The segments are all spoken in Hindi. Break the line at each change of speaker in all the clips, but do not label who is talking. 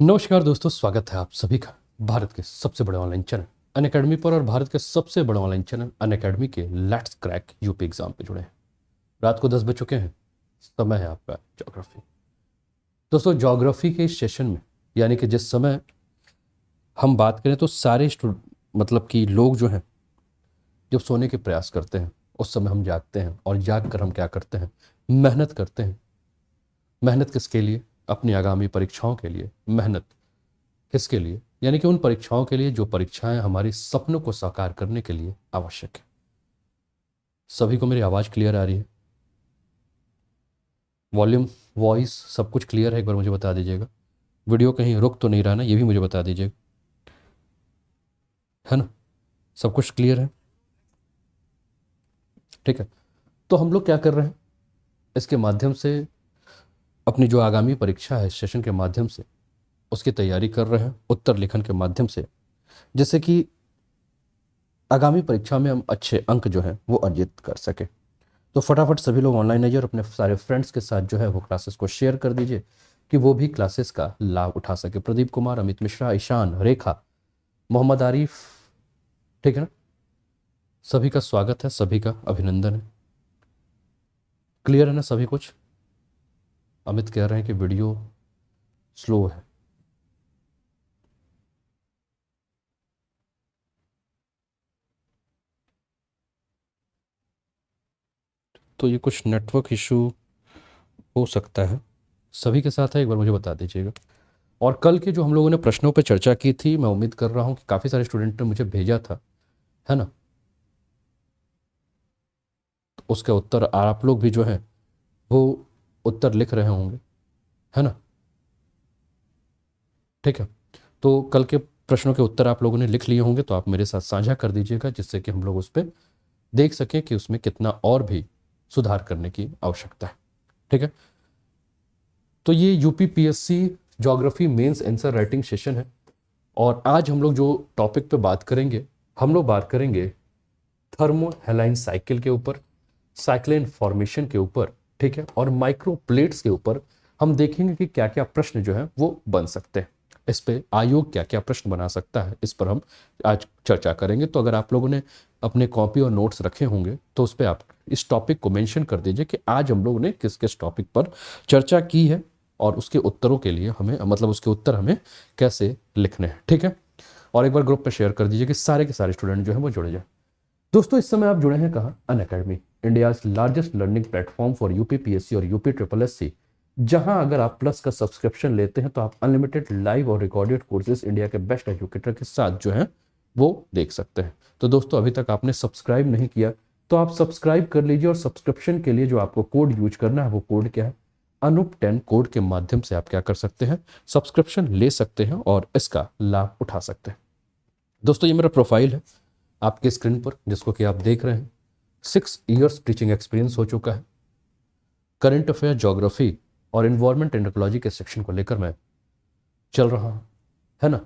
नमस्कार दोस्तों, स्वागत है आप सभी का भारत के सबसे बड़े ऑनलाइन चैनल अनअकैडमी पर। और भारत के सबसे बड़े ऑनलाइन चैनल अनअकैडमी के लेट्स क्रैक यूपी एग्जाम पे जुड़े हैं। रात को 10 बज चुके हैं, समय है आपका ज्योग्राफी। दोस्तों, ज्योग्राफी के इस सेशन में, यानी कि जिस समय हम बात करें तो सारे मतलब कि लोग जो हैं जब सोने के प्रयास करते हैं उस समय हम जागते हैं, और जाग कर हम क्या करते हैं, मेहनत करते हैं। मेहनत किसके लिए? अपनी आगामी परीक्षाओं के लिए। मेहनत किसके लिए? यानी कि उन परीक्षाओं के लिए जो परीक्षाएं हमारी सपनों को साकार करने के लिए आवश्यक है। सभी को मेरी आवाज़ क्लियर आ रही है? वॉल्यूम, वॉइस सब कुछ क्लियर है? एक बार मुझे बता दीजिएगा। वीडियो कहीं रुक तो नहीं रहा ना, ये भी मुझे बता दीजिएगा, है ना? सब कुछ क्लियर है? ठीक है। तो हम लोग क्या कर रहे हैं, इसके माध्यम से अपनी जो आगामी परीक्षा है इस सेशन के माध्यम से उसकी तैयारी कर रहे हैं, उत्तर लेखन के माध्यम से, जिससे कि आगामी परीक्षा में हम अच्छे अंक जो हैं वो अर्जित कर सके। तो फटाफट सभी लोग ऑनलाइन आइए और अपने सारे फ्रेंड्स के साथ जो है वो क्लासेस को शेयर कर दीजिए कि वो भी क्लासेस का लाभ उठा सके। प्रदीप कुमार, अमित मिश्रा, ईशान, रेखा, मोहम्मद आरिफ, ठीक है ना? सभी का स्वागत है, सभी का अभिनंदन है। क्लियर है ना सभी कुछ? अमित कह रहे हैं कि वीडियो स्लो है। तो ये कुछ नेटवर्क इशू हो सकता है, सभी के साथ है, एक बार मुझे बता दीजिएगा। और कल के जो हम लोगों ने प्रश्नों पर चर्चा की थी, मैं उम्मीद कर रहा हूँ कि काफ़ी सारे स्टूडेंट ने मुझे भेजा था, है ना? तो उसके उत्तर आप लोग भी जो हैं वो उत्तर लिख रहे होंगे, है ना? ठीक है। तो कल के प्रश्नों के उत्तर आप लोगों ने लिख लिए होंगे, तो आप मेरे साथ साझा कर दीजिएगा, जिससे कि हम लोग उस पर देख सकें कि उसमें कितना और भी सुधार करने की आवश्यकता है। ठीक है। तो ये UPPSC geography mains answer writing session है, और आज हम लोग जो टॉपिक पे बात करेंगे, हम लोग बात करेंगे थर्मो हेलाइन साइकिल के ऊपर, साइक्लिन फॉर्मेशन के ऊपर, ठीक है, और माइक्रो प्लेट्स के ऊपर। हम देखेंगे कि क्या क्या प्रश्न जो है वो बन सकते हैं, इस पे आयोग क्या क्या प्रश्न बना सकता है, इस पर हम आज चर्चा करेंगे। तो अगर आप लोगों ने अपने कॉपी और नोट्स रखे होंगे तो उस पर आप इस टॉपिक को मेंशन कर दीजिए कि आज हम लोगों ने किस किस टॉपिक पर चर्चा की है, और उसके उत्तरों के लिए हमें, मतलब उसके उत्तर हमें कैसे लिखने हैं। ठीक है। और एक बार ग्रुप पे शेयर कर दीजिए कि सारे के सारे स्टूडेंट जो हैं वो जुड़े जाए। दोस्तों, इस समय आप जुड़े हैं कहाँ? Unacademy, India's largest learning platform for UPPSC और यूपी ट्रिपल एससी, जहां अगर आप प्लस का सब्सक्रिप्शन लेते हैं तो आप अनलिमिटेड लाइव और रिकॉर्डेड कोर्सेज इंडिया के बेस्ट एजुकेटर के साथ जो है वो देख सकते हैं। तो दोस्तों, अभी तक आपने सब्सक्राइब नहीं किया तो आप सब्सक्राइब कर लीजिए, और सब्सक्रिप्शन के लिए जो आपको कोड यूज करना है वो कोड क्या है? अनूप10 कोड के माध्यम से आप क्या कर सकते हैं, सब्सक्रिप्शन ले सकते हैं और इसका लाभ उठा सकते हैं। दोस्तों, ये मेरा प्रोफाइल है आपके स्क्रीन पर, जिसको कि आप देख रहे हैं। 6 इयर्स टीचिंग एक्सपीरियंस हो चुका है। करंट अफेयर, ज्योग्राफी और इन्वायरमेंट एंड इकोलॉजी के सेक्शन को लेकर मैं चल रहा हूं, है ना?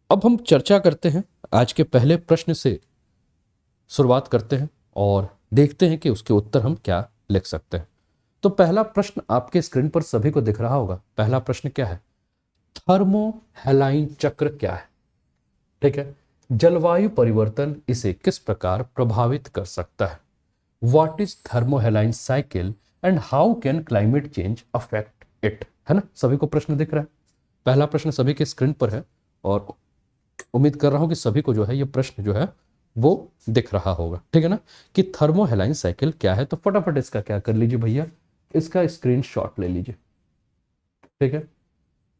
अब हम चर्चा करते हैं, आज के पहले प्रश्न से शुरुआत करते हैं और देखते हैं कि उसके उत्तर हम क्या लिख सकते हैं। तो पहला प्रश्न आपके स्क्रीन पर सभी को दिख रहा होगा। पहला प्रश्न क्या है? थर्मो हेलाइन चक्र क्या है? ठीक है। जलवायु परिवर्तन इसे किस प्रकार प्रभावित कर सकता है? What is थर्मोहेलाइन cycle and how can climate change affect it? है ना? सभी को प्रश्न दिख रहा है? पहला प्रश्न सभी के स्क्रीन पर है, और उम्मीद कर रहा हूं कि सभी को जो है ये प्रश्न जो है वो दिख रहा होगा। ठीक है ना? कि थर्मोहेलाइन साइकिल क्या है। तो फटाफट इसका क्या कर लीजिए भैया, इसका स्क्रीनशॉट ले लीजिए। ठीक है,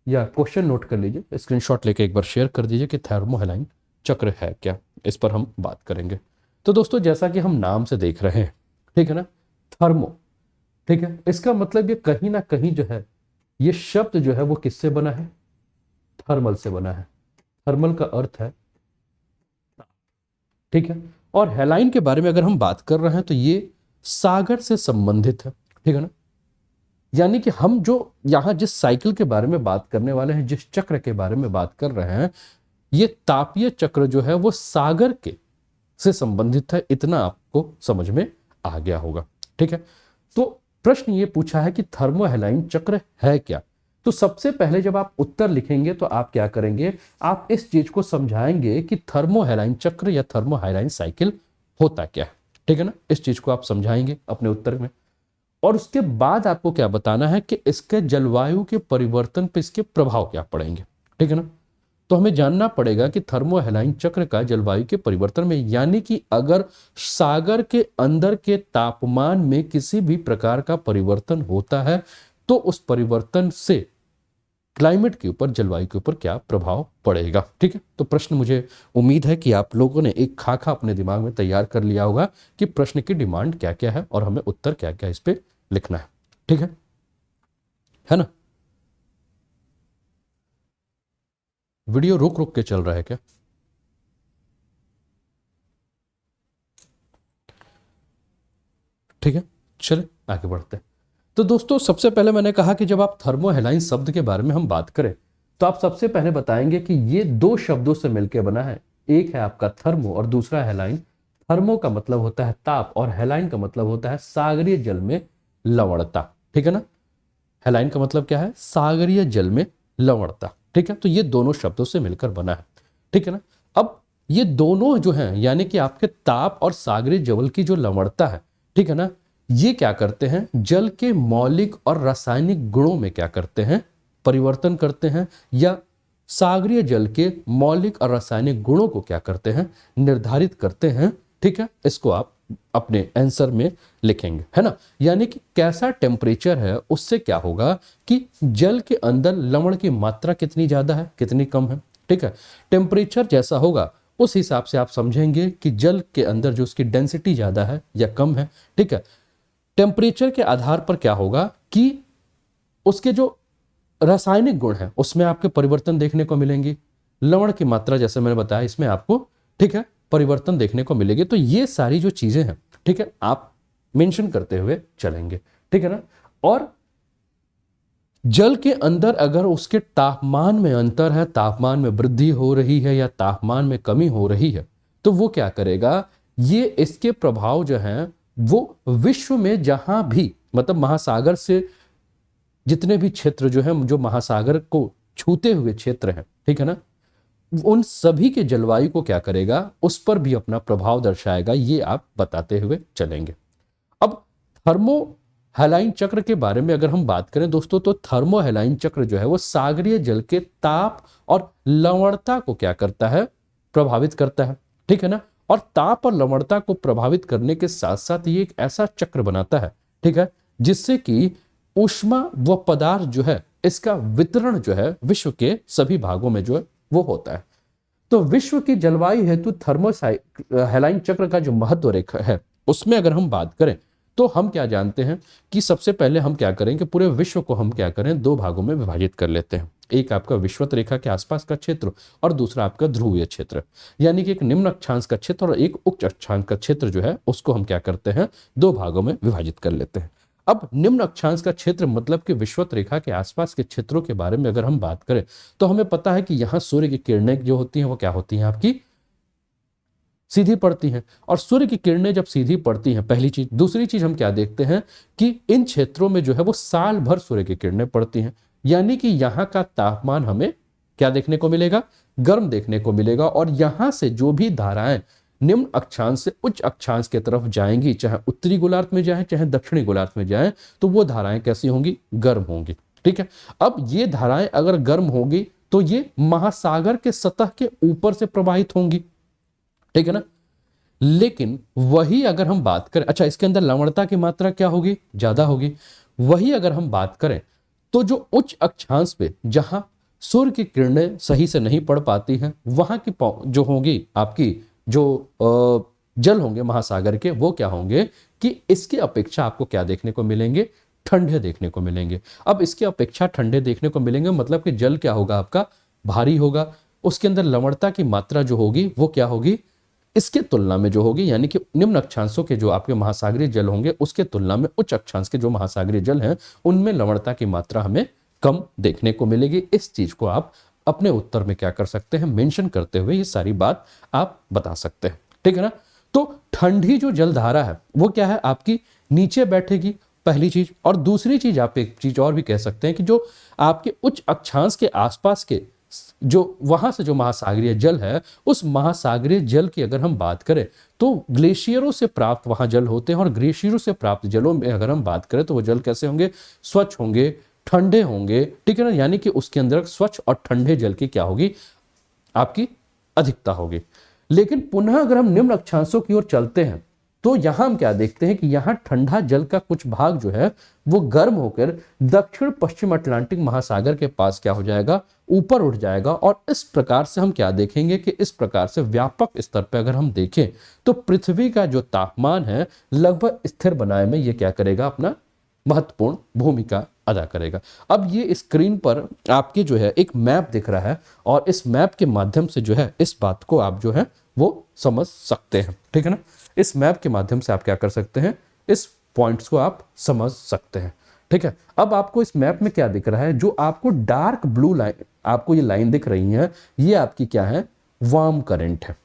या क्वेश्चन नोट कर लीजिए, स्क्रीनशॉट लेके एक बार शेयर कर दीजिए कि थर्मोहेलाइन चक्र है क्या। इस पर हम बात करेंगे। तो दोस्तों, जैसा कि हम नाम से देख रहे हैं, ठीक है ना, थर्मो, ठीक है, इसका मतलब ये कहीं ना कहीं जो है, ये शब्द जो है वो किससे बना है? थर्मल से बना है। थर्मल का अर्थ है, ठीक है। और हेलाइन के बारे में अगर हम बात कर रहे हैं तो ये सागर से संबंधित है, ठीक है ना? यानी कि हम जो यहां जिस साइकिल के बारे में बात करने वाले हैं, जिस चक्र के बारे में बात कर रहे हैं, ये तापीय चक्र जो है वो सागर के से संबंधित है। इतना आपको समझ में आ गया होगा। ठीक है। तो प्रश्न ये पूछा है कि थर्मोहेलाइन चक्र है क्या? तो सबसे पहले जब आप उत्तर लिखेंगे तो आप क्या करेंगे, आप इस चीज को समझाएंगे कि थर्मोहैलाइन चक्र या थर्मोहैलाइन साइकिल होता क्या है, ठीक है ना। इस चीज को आप समझाएंगे अपने उत्तर में, और उसके बाद आपको क्या बताना है कि इसके जलवायु के परिवर्तन पे इसके प्रभाव क्या पड़ेंगे, ठीक है ना। तो हमें जानना पड़ेगा कि थर्मोहैलाइन चक्र का जलवायु के परिवर्तन में, यानी कि अगर सागर के अंदर के तापमान में किसी भी प्रकार का परिवर्तन होता है तो उस परिवर्तन से क्लाइमेट के ऊपर, जलवायु के ऊपर क्या प्रभाव पड़ेगा, ठीक है। तो प्रश्न, मुझे उम्मीद है कि आप लोगों ने एक खाका अपने दिमाग में तैयार कर लिया होगा कि प्रश्न की डिमांड क्या क्या है और हमें उत्तर क्या क्या इस पे लिखना है, ठीक है ना। वीडियो रुक रुक के चल रहा है क्या? ठीक है, चले आगे बढ़ते हैं। तो दोस्तों सबसे पहले मैंने कहा कि जब आप थर्मोहैलाइन शब्द के बारे में हम बात करें तो आप सबसे पहले बताएंगे कि ये दो शब्दों से मिलकर बना है। एक है आपका थर्मो और दूसरा हैलाइन। थर्मो का मतलब होता है ताप और हैलाइन का मतलब होता है सागरीय जल में लवणता, ठीक है ना। हैलाइन का मतलब क्या है? सागरीय जल में लवणता, ठीक है। तो ये दोनों शब्दों से मिलकर बना है, ठीक है ना। अब ये दोनों जो हैं, यानी कि आपके ताप और सागरीय जल की जो लवणता है, ठीक है ना, ये क्या करते हैं, जल के मौलिक और रासायनिक गुणों में क्या करते हैं, परिवर्तन करते हैं, या सागरीय जल के मौलिक और रासायनिक गुणों को क्या करते हैं, निर्धारित करते हैं, ठीक है। इसको आप अपने आंसर में लिखेंगे, है ना। यानी कि कैसा टेम्परेचर है उससे क्या होगा कि जल के अंदर लवण की मात्रा कितनी ज्यादा है, कितनी कम है, ठीक है। टेम्परेचर जैसा होगा उस हिसाब से आप समझेंगे कि जल के अंदर जो उसकी डेंसिटी ज्यादा है या कम है, ठीक है। टेम्परेचर के आधार पर क्या होगा कि उसके जो रासायनिक गुण है उसमें आपके परिवर्तन देखने को मिलेंगे। लवण की मात्रा जैसे मैंने बताया इसमें आपको, ठीक है, परिवर्तन देखने को मिलेगी। तो ये सारी जो चीजें हैं, ठीक है, आप मेंशन करते हुए चलेंगे, ठीक है ना। और जल के अंदर अगर उसके तापमान में अंतर है, तापमान में वृद्धि हो रही है या तापमान में कमी हो रही है, तो वो क्या करेगा, ये इसके प्रभाव जो हैं वो विश्व में जहां भी, मतलब महासागर से जितने भी क्षेत्र जो हैं, जो महासागर को छूते हुए क्षेत्र हैं, ठीक है ना, उन सभी के जलवायु को क्या करेगा, उस पर भी अपना प्रभाव दर्शाएगा। ये आप बताते हुए चलेंगे। अब थर्मोहैलाइन चक्र के बारे में अगर हम बात करें दोस्तों, तो थर्मोहैलाइन चक्र जो है वो सागरीय जल के ताप और लवणता को क्या करता है, प्रभावित करता है, ठीक है ना। और ताप और लवणता को प्रभावित करने के साथ साथ ये एक ऐसा चक्र बनाता है, ठीक है, जिससे कि ऊष्मा व पदार्थ जो है इसका वितरण जो है विश्व के सभी भागों में जो है वो होता है। तो विश्व की जलवायु हेतु थर्मोहैलाइन चक्र का जो महत्व रेखा है उसमें अगर हम बात करें तो हम क्या जानते हैं कि सबसे पहले हम क्या करें कि पूरे विश्व को हम क्या करें, दो भागों में विभाजित कर लेते हैं। एक आपका विषुवत रेखा के आसपास का क्षेत्र और दूसरा आपका ध्रुवीय क्षेत्र, यानी कि एक निम्न अक्षांश का क्षेत्र और एक उच्च अक्षांश का क्षेत्र जो है उसको हम क्या करते हैं, दो भागों में विभाजित कर लेते हैं। अब निम्न अक्षांश का क्षेत्र मतलब कि विषुवत रेखा के आसपास के क्षेत्रों के बारे में अगर हम बात करें तो हमें पता है कि यहां सूर्य की किरणें जो होती हैं वो क्या होती हैं, आपकी सीधी पड़ती हैं। और सूर्य की किरणें जब सीधी पड़ती हैं, पहली चीज। दूसरी चीज हम क्या देखते हैं कि इन क्षेत्रों में जो है वो साल भर सूर्य की किरणें पड़ती हैं, यानी कि यहाँ का तापमान हमें क्या देखने को मिलेगा, गर्म देखने को मिलेगा। और यहां से जो भी धाराएं निम्न अक्षांश से उच्च अक्षांश की तरफ जाएंगी, चाहे उत्तरी गोलार्ध में जाएं चाहे दक्षिणी गोलार्ध में जाएं, तो वो धाराएं कैसी होंगी, गर्म होंगी, ठीक है। अब ये धाराएं अगर गर्म होंगी तो ये महासागर के सतह के ऊपर से प्रवाहित होंगी, ठीक है ना। लेकिन वही अगर हम बात करें, अच्छा इसके अंदर लवणता की मात्रा क्या होगी, ज्यादा होगी। वही अगर हम बात करें तो जो उच्च अक्षांश पे जहां सूर्य की किरणें सही से नहीं पड़ पाती हैं, वहां की जो होंगी आपकी जो जल होंगे महासागर के, वो क्या होंगे कि इसकी अपेक्षा आपको क्या देखने को मिलेंगे, ठंडे देखने को मिलेंगे। अब इसके अपेक्षा ठंडे देखने को मिलेंगे मतलब कि जल क्या होगा, आपका भारी होगा। उसके अंदर लवणता की मात्रा जो होगी वो क्या होगी, इसके तुलना में जो होगी, यानी कि निम्न अक्षांशों के जो आपके महासागरीय जल होंगे उसके तुलना में उच्च अक्षांश के जो महासागरीय जल हैं उनमें लवणता की मात्रा हमें कम देखने को मिलेगी। इस चीज को आप अपने उत्तर में क्या कर सकते हैं, मेंशन करते हुए ये सारी बात आप बता सकते हैं, ठीक है ना। तो ठंडी जो जलधारा है वो क्या है, आपकी नीचे बैठेगी पहली चीज। और दूसरी चीज, आप एक चीज और भी कह सकते हैं कि जो आपके उच्च अक्षांश के आसपास के जो वहां से जो महासागरीय जल है, उस महासागरीय जल की अगर हम बात करें तो ग्लेशियरों से प्राप्त वहां जल होते हैं, और ग्लेशियरों से प्राप्त जलों में अगर हम बात करें तो वो जल कैसे होंगे, स्वच्छ होंगे, ठंडे होंगे, ठीक है ना। यानी कि उसके अंदर स्वच्छ और ठंडे जल की क्या होगी, आपकी अधिकता होगी। लेकिन पुनः अगर हम निम्न अक्षांशों की ओर चलते हैं तो यहां हम क्या देखते हैं कि यहां ठंडा जल का कुछ भाग जो है वो गर्म होकर दक्षिण पश्चिम अटलांटिक महासागर के पास क्या हो जाएगा, ऊपर उठ जाएगा। और इस प्रकार से हम क्या देखेंगे कि इस प्रकार से व्यापक स्तर पर अगर हम देखें तो पृथ्वी का जो तापमान है लगभग स्थिर बनाए में ये क्या करेगा, अपना महत्वपूर्ण भूमिका अदा करेगा। अब ये स्क्रीन पर आपके जो है एक मैप दिख रहा है, और इस मैप के माध्यम से जो है इस बात को आप जो है वो समझ सकते हैं, ठीक है ना। इस मैप के माध्यम से आप क्या कर सकते हैं, इस पॉइंट्स को आप समझ सकते हैं, ठीक है। अब आपको इस मैप में क्या दिख रहा है, जो आपको डार्क ब्लू लाइन, आपको ये लाइन दिख रही है, ये आपकी क्या है, वार्म करंट है।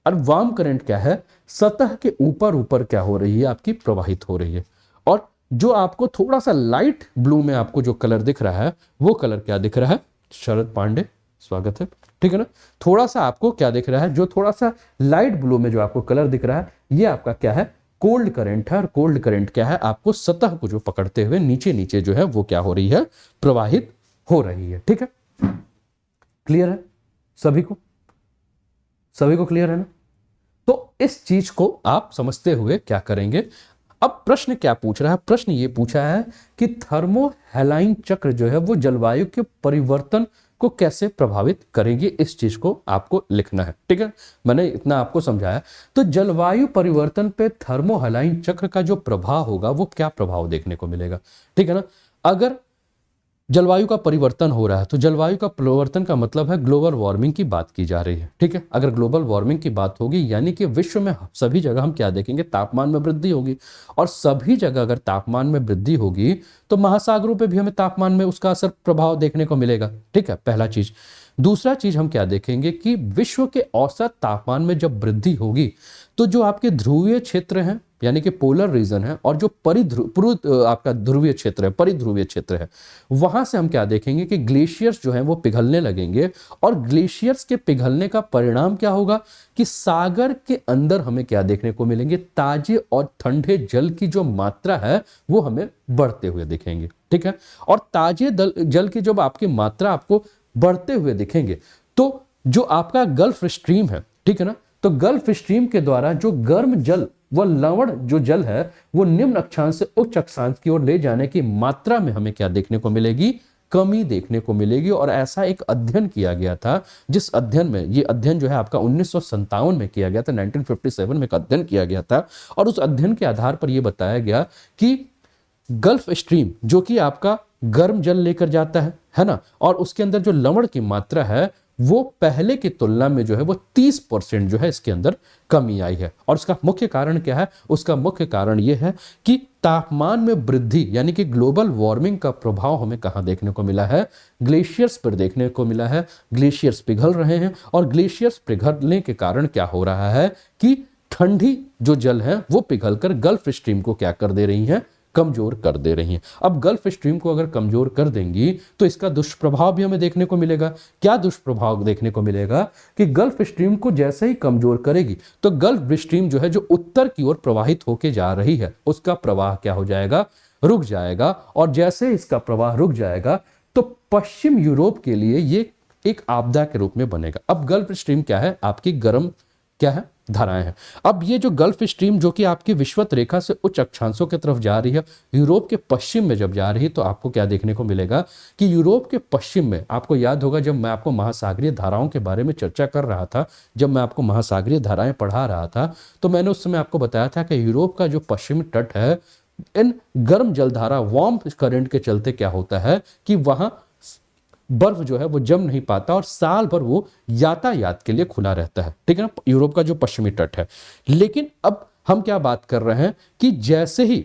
और वार्म करंट क्या है, सतह के ऊपर ऊपर क्या हो रही है, आपकी प्रवाहित हो रही है। और जो आपको थोड़ा सा लाइट ब्लू में आपको जो कलर दिख रहा है, वो कलर क्या दिख रहा है, शरद पांडे स्वागत है, ठीक है ना। थोड़ा सा आपको क्या दिख रहा है, जो थोड़ा सा लाइट ब्लू में जो आपको कलर दिख रहा है, ये आपका क्या है, कोल्ड करंट है। और कोल्ड करंट क्या है, आपको सतह को जो पकड़ते हुए नीचे नीचे जो है वो क्या हो रही है, प्रवाहित हो रही है, ठीक है। क्लियर है सभी को, सभी को क्लियर है ना। तो इस चीज को आप समझते हुए क्या करेंगे, अब प्रश्न क्या पूछ रहा है, प्रश्न ये पूछा है कि थर्मोहैलाइन चक्र जो है वो जलवायु के परिवर्तन को कैसे प्रभावित करेगी, इस चीज को आपको लिखना है, ठीक है। मैंने इतना आपको समझाया। तो जलवायु परिवर्तन पे थर्मोहैलाइन चक्र का जो प्रभाव होगा वो क्या प्रभाव देखने को मिलेगा, ठीक है ना। अगर जलवायु का परिवर्तन हो रहा है तो जलवायु का परिवर्तन का मतलब है ग्लोबल वार्मिंग की बात की जा रही है, ठीक है। अगर ग्लोबल वार्मिंग की बात होगी यानी कि विश्व में सभी जगह हम क्या देखेंगे, तापमान में वृद्धि होगी। और सभी जगह अगर तापमान में वृद्धि होगी तो महासागरों पे भी हमें तापमान में उसका असर प्रभाव देखने को मिलेगा, ठीक है, पहला चीज। दूसरा चीज हम क्या देखेंगे कि विश्व के औसत तापमान में जब वृद्धि होगी तो जो आपके ध्रुवीय क्षेत्र हैं यानी कि पोलर रीजन है, और जो आपका ध्रुवीय क्षेत्र है, परिध्रुवीय क्षेत्र है, वहां से हम क्या देखेंगे कि ग्लेशियर्स जो हैं वो पिघलने लगेंगे। और ग्लेशियर्स के पिघलने का परिणाम क्या होगा कि सागर के अंदर हमें क्या देखने को मिलेंगे, ताजे और ठंडे जल की जो मात्रा है वो हमें बढ़ते हुए दिखेंगे, ठीक है। और ताजे जल की जब आपकी मात्रा आपको बढ़ते हुए दिखेंगे तो जो आपका गल्फ स्ट्रीम है, ठीक है ना, तो गल्फ स्ट्रीम के द्वारा जो गर्म जल व लवण जो जल है वो निम्न अक्षांश से उच्च अक्षांश की ओर ले जाने की मात्रा में हमें क्या देखने को मिलेगी, कमी देखने को मिलेगी। और ऐसा एक अध्ययन किया गया था, जिस अध्ययन में, ये अध्ययन जो है आपका 1957 में किया गया था, 1957 में एक अध्ययन किया गया था। और उस अध्ययन के आधार पर यह बताया गया कि गल्फ स्ट्रीम जो कि आपका गर्म जल लेकर जाता है ना, और उसके अंदर जो लवण की मात्रा है वो पहले की तुलना में जो है वो 30% जो है इसके अंदर कमी आई है। और उसका मुख्य कारण क्या है, उसका मुख्य कारण यह है कि तापमान में वृद्धि यानी कि ग्लोबल वार्मिंग का प्रभाव हमें कहां देखने को मिला है, ग्लेशियर्स पर देखने को मिला है। ग्लेशियर्स पिघल रहे हैं, और ग्लेशियर्स पिघलने के कारण क्या हो रहा है कि ठंडी जो जल है वो पिघलकर गल्फ स्ट्रीम को क्या कर दे रही है, कमजोर कर दे रही हैं। अब गल्फ स्ट्रीम को अगर कमजोर कर देंगी तो इसका दुष्प्रभाव भी हमें देखने को मिलेगा। क्या दुष्प्रभाव देखने को मिलेगा कि गल्फ स्ट्रीम को जैसे ही कमजोर करेगी तो गल्फ स्ट्रीम जो है जो उत्तर की ओर प्रवाहित होकर जा रही है उसका प्रवाह क्या हो जाएगा, रुक जाएगा। और जैसे इसका प्रवाह रुक जाएगा तो पश्चिम यूरोप के लिए ये एक आपदा के रूप में बनेगा। अब गल्फ स्ट्रीम क्या है, आपकी गर्म क्या है, धाराएं हैं। अब ये जो गल्फ स्ट्रीम जो कि आपकी विषुवत रेखा से उच्च अक्षांशों की तरफ जा रही है, यूरोप के पश्चिम में जब जा रही है तो आपको क्या देखने को मिलेगा कि यूरोप के पश्चिम में, आपको याद होगा जब मैं आपको महासागरीय धाराओं के बारे में चर्चा कर रहा था, जब मैं आपको महासागरीय धाराएं पढ़ा रहा था तो मैंने उस समय आपको बताया था कि यूरोप का जो पश्चिमी तट है, इन गर्म जलधारा वार्म करंट के चलते क्या होता है कि वहां बर्फ जो है वो जम नहीं पाता और साल भर वो यातायात के लिए खुला रहता है, ठीक है ना, यूरोप का जो पश्चिमी तट है। लेकिन अब हम क्या बात कर रहे हैं कि जैसे ही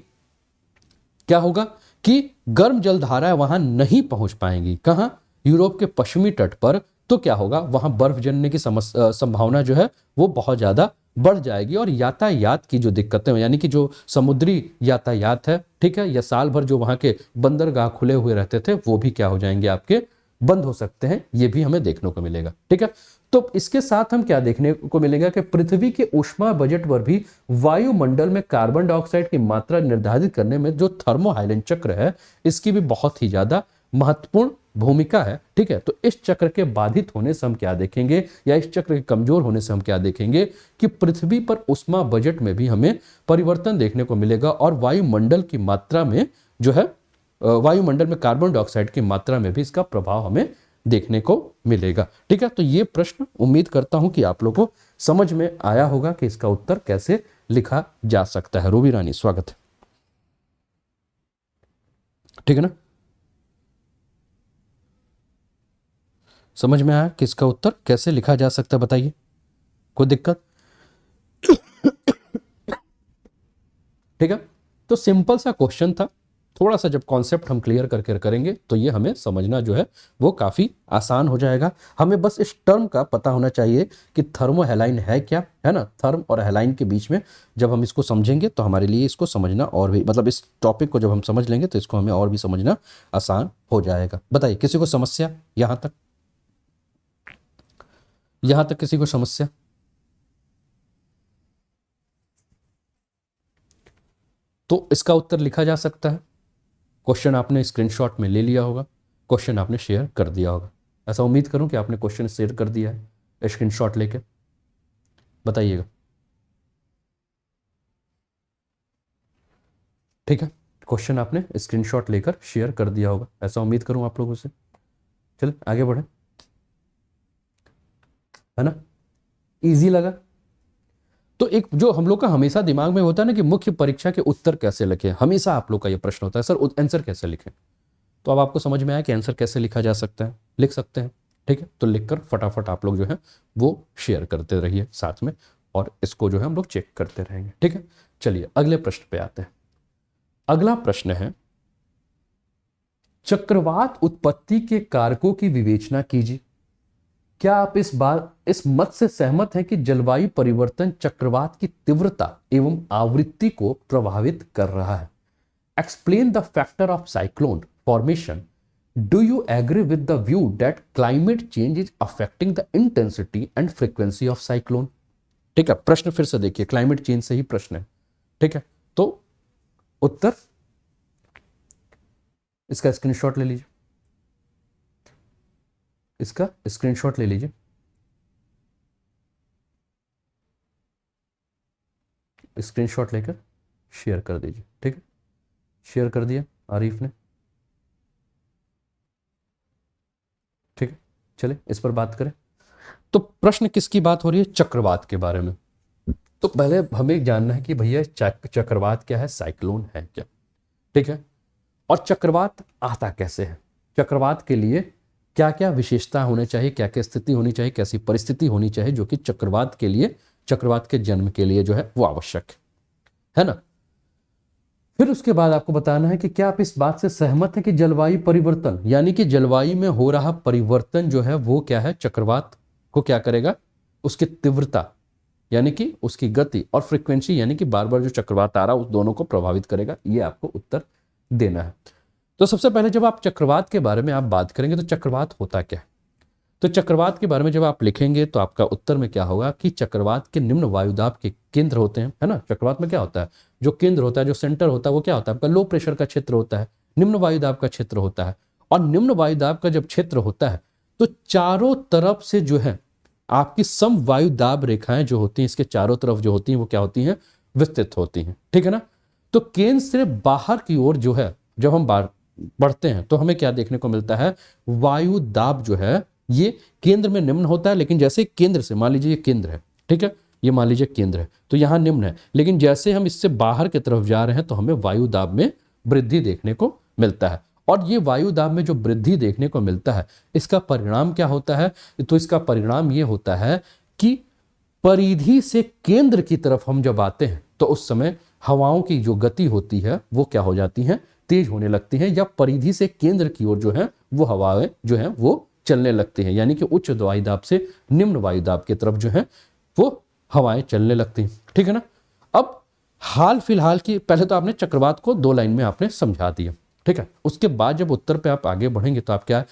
क्या होगा कि गर्म जलधारा वहां नहीं पहुंच पाएंगी, कहां, यूरोप के पश्चिमी तट पर, तो क्या होगा, वहां बर्फ जमने की संभावना जो है वो बहुत ज्यादा बढ़ जाएगी और यातायात की जो दिक्कतें यानी कि जो समुद्री यातायात है, ठीक है, या साल भर जो वहां के बंदरगाह खुले हुए रहते थे वो भी क्या हो जाएंगे, आपके बंद हो सकते हैं। ये भी हमें देखने को मिलेगा, ठीक है। तो इसके साथ हम क्या देखने को मिलेगा कि पृथ्वी के ऊष्मा बजट पर भी वायुमंडल में कार्बन डाइऑक्साइड की मात्रा निर्धारित करने में जो थर्मो हाइलेंड चक्र है इसकी भी बहुत ही ज्यादा महत्वपूर्ण भूमिका है, ठीक है। तो इस चक्र के बाधित होने से हम क्या देखेंगे, या इस चक्र के कमजोर होने से हम क्या देखेंगे कि पृथ्वी पर ऊष्मा बजट में भी हमें परिवर्तन देखने को मिलेगा और वायुमंडल की मात्रा में जो है वायुमंडल में कार्बन डाइऑक्साइड की मात्रा में भी इसका प्रभाव हमें देखने को मिलेगा, ठीक है। तो ये प्रश्न उम्मीद करता हूं कि आप लोगों को समझ में आया होगा कि इसका उत्तर कैसे लिखा जा सकता है। रूबी रानी स्वागत है, ठीक है ना। समझ में आया कि इसका उत्तर कैसे लिखा जा सकता है, बताइए, कोई दिक्कत? ठीक है, तो सिंपल सा क्वेश्चन था। थोड़ा सा जब कॉन्सेप्ट हम क्लियर करके करेंगे तो ये हमें समझना जो है वो काफी आसान हो जाएगा। हमें बस इस टर्म का पता होना चाहिए कि थर्मो हैलाइन है क्या, है ना। थर्म और हैलाइन के बीच में जब हम इसको समझेंगे तो हमारे लिए इसको समझना और भी, मतलब इस टॉपिक को जब हम समझ लेंगे तो इसको हमें और भी समझना आसान हो जाएगा। बताइए, किसी को समस्या यहां तक? यहां तक किसी को समस्या? तो इसका उत्तर लिखा जा सकता है। क्वेश्चन आपने स्क्रीनशॉट में ले लिया होगा, क्वेश्चन आपने शेयर कर दिया होगा। ऐसा उम्मीद करूं कि आपने क्वेश्चन शेयर कर दिया है स्क्रीनशॉट लेके, बताइएगा, ठीक है। क्वेश्चन आपने स्क्रीनशॉट लेकर शेयर कर दिया होगा, ऐसा उम्मीद करूं आप लोगों से। चल आगे बढ़े, है ना, इजी लगा। तो एक जो हम लोग का हमेशा दिमाग में होता है ना कि मुख्य परीक्षा के उत्तर कैसे लिखें, हमेशा आप लोग का ये प्रश्न होता है, सर आंसर कैसे लिखें। तो अब आपको समझ में आया कि आंसर कैसे लिखा जा सकता है, लिख सकते हैं, ठीक है। तो लिखकर फटाफट आप लोग जो है वो शेयर करते रहिए साथ में, और इसको जो है हम लोग चेक करते रहेंगे, ठीक है। चलिए अगले प्रश्न पे आते हैं। अगला प्रश्न है, चक्रवात उत्पत्ति के कारकों की विवेचना कीजिए। क्या आप इस मत से सहमत हैं कि जलवायु परिवर्तन चक्रवात की तीव्रता एवं आवृत्ति को प्रभावित कर रहा है? Explain the factor of cyclone formation. Do you agree with the view that climate change is affecting the intensity and frequency of cyclone? ठीक है, प्रश्न फिर से देखिए, क्लाइमेट चेंज से ही प्रश्न है, ठीक है। तो उत्तर इसका स्क्रीनशॉट ले लीजिए, इसका स्क्रीनशॉट ले लीजिए, स्क्रीनशॉट लेकर शेयर कर दीजिए, ठीक है। शेयर कर दिया आरिफ ने, ठीक है। चले इस पर बात करें। तो प्रश्न किसकी बात हो रही है? चक्रवात के बारे में। तो पहले हमें जानना है कि भैया चक्रवात क्या है, साइक्लोन है क्या, ठीक है। और चक्रवात आता कैसे है, चक्रवात के लिए क्या क्या विशेषता होनी चाहिए, क्या क्या स्थिति होनी चाहिए, कैसी परिस्थिति होनी चाहिए जो कि चक्रवात के लिए, चक्रवात के जन्म के लिए जो है वो आवश्यक है ना। फिर उसके बाद आपको बताना है कि क्या आप इस बात से सहमत हैं कि जलवायु परिवर्तन यानी कि जलवायु में हो रहा परिवर्तन जो है वो क्या है, चक्रवात को क्या करेगा, उसकी तीव्रता यानी कि उसकी गति और फ्रीक्वेंसी यानी कि बार बार जो चक्रवात आ रहा है उस दोनों को प्रभावित करेगा। ये आपको उत्तर देना है। तो सबसे पहले जब आप चक्रवात के बारे में आप बात करेंगे तो चक्रवात होता क्या है? तो चक्रवात के बारे में जब आप लिखेंगे तो आपका उत्तर में क्या होगा कि चक्रवात के निम्न वायुदाब के केंद्र होते हैं, है ना। चक्रवात में क्या होता है, जो केंद्र होता है, जो सेंटर होता है वो क्या होता है, आपका लो प्रेशर का क्षेत्र होता है, निम्न वायुदाब का क्षेत्र होता है। और निम्न वायुदाब का जब क्षेत्र होता है तो चारों तरफ से जो है आपकी सम वायुदाब रेखाएं जो होती हैं इसके चारों तरफ जो होती हैं वो क्या होती हैं, विस्तृत होती हैं, ठीक है ना। तो केंद्र से बाहर की ओर जो है जब हम बढ़ते हैं तो हमें क्या देखने को मिलता है, वायु दाब जो है ये केंद्र में निम्न होता है, लेकिन जैसे केंद्र से, मान लीजिए ये केंद्र है, ठीक है, ये मान लीजिए केंद्र है तो यहां निम्न है, लेकिन जैसे हम इससे बाहर की तरफ जा रहे हैं तो हमें वायु दाब में वृद्धि देखने को मिलता है। और ये वायु दाब में जो वृद्धि देखने को मिलता है इसका परिणाम क्या होता है, तो इसका परिणाम ये होता है कि परिधि से केंद्र की तरफ हम जब आते हैं तो उस समय हवाओं की जो गति होती है वो क्या हो जाती है, तेज होने लगती हैं, या परिधि से केंद्र की ओर जो है वो हवाएं जो है वो चलने लगती हैं, यानी कि उच्च वायुदाब से निम्न वायुदाब की तरफ जो है वो हवाएं चलने लगती हैं, ठीक है ना। अब हाल फिलहाल की, पहले तो आपने चक्रवात को 2 लाइन में आपने समझा दिया, ठीक है। उसके बाद जब उत्तर पे आप आगे बढ़ेंगे तो आप क्या,